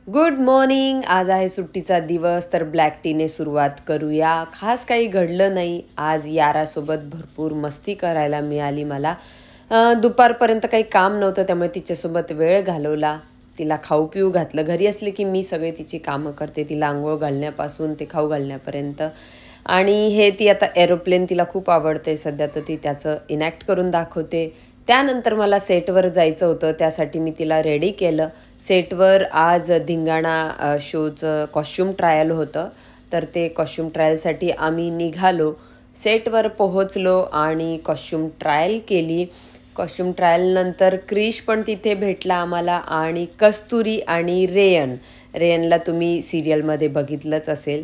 Good morning. आज आहे सुट्टीचा दिवस, तर ब्लॅक टीने सुरुवात करूया. खास काही घडलं नाही आज. यारासोबत भरपूर मस्ती करायला मिळाली मला. दुपारपर्यंत काही काम नव्हतं, त्यामुळे तिच्यासोबत वेळ घालवला. तिला खाऊ पिऊ घातलं. घरी असले की मी सगळे तिची कामं करते, तिला आंघोळ घालण्यापासून ते खाऊ घालण्यापर्यंत. आणि हे ती आता एरोप्लेन तिला खूप आवडते सध्या, तर ती त्याचं इनॅक्ट करून दाखवते. त्यानंतर मला सेटवर जायचं होतं, त्यासाठी मी तिला रेडी केलं. सेटवर आज धिंगाणा शोचं कॉस्च्यूम ट्रायल होतं, तर ते कॉस्च्यूम ट्रायलसाठी आम्ही निघालो. सेटवर पोहोचलो आणि कॉस्च्यूम ट्रायल केली. कॉस्च्यूम ट्रायलनंतर क्रिश पण तिथे भेटला आम्हाला, आणि कस्तुरी आणि रेयन. रेयनला तुम्ही सिरियलमध्ये बघितलंच असेल.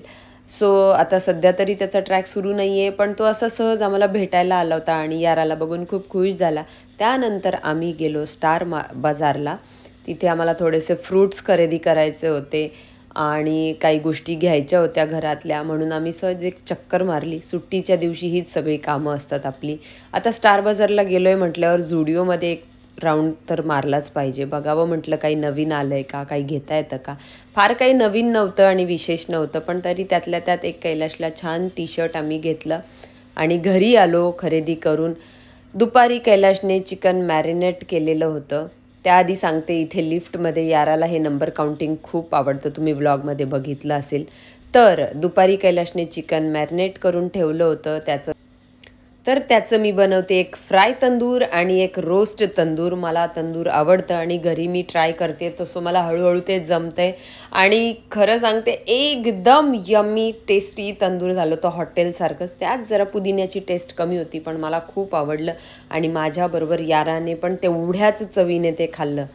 सो आता सध्या तरी त्याचा ट्रॅक सुरू नाही आहे, पण तो असा सहज आम्हाला भेटायला आला होता आणि याराला बघून खूप खुश झाला. त्यानंतर आम्ही गेलो स्टार बाजारला. तिथे आम्हाला थोडेसे फ्रूट्स खरेदी करायचे होते आणि काही गोष्टी घ्यायच्या होत्या घरातल्या, म्हणून आम्ही सहज एक चक्कर मारली. सुट्टीच्या दिवशी हीच सगळी कामं असतात आपली. आता स्टार बाजारला गेलो आहे म्हटल्यावर झुडिओमध्ये एक राऊंड तर मारलाच पाहिजे. बघावं म्हटलं काही नवीन आलं आहे का, काही घेता येतं का. फार काही नवीन नव्हतं आणि विशेष नव्हतं, पण तरी त्यातल्या त्यात एक कैलाशला छान टी शर्ट आम्ही घेतलं आणि घरी आलो खरेदी करून. दुपारी कैलाशने चिकन मॅरिनेट केलेलं होतं. त्याआधी सांगते, इथे लिफ्टमध्ये याराला हे नंबर काउंटिंग खूप आवडतं, तुम्ही व्लॉगमध्ये बघितलं असेल. तर दुपारी कैलाशने चिकन मॅरिनेट करून ठेवलं होतं. त्याचं मी बनवते एक फ्राय तंदूर आणि एक रोस्ट तंदूर. मला तंदूर आवडतं आणि घरी मी ट्राय करते, तसं मला हळूहळू ते जमतंय. आणि खरं सांगते, एकदम यम्मी टेस्टी तंदूर झालं होतं, हॉटेलसारखंच. त्यात जरा पुदिन्याची टेस्ट कमी होती, पण मला खूप आवडलं. आणि माझ्याबरोबर याराने पण तेवढ्याच चवीने ते खाल्लं.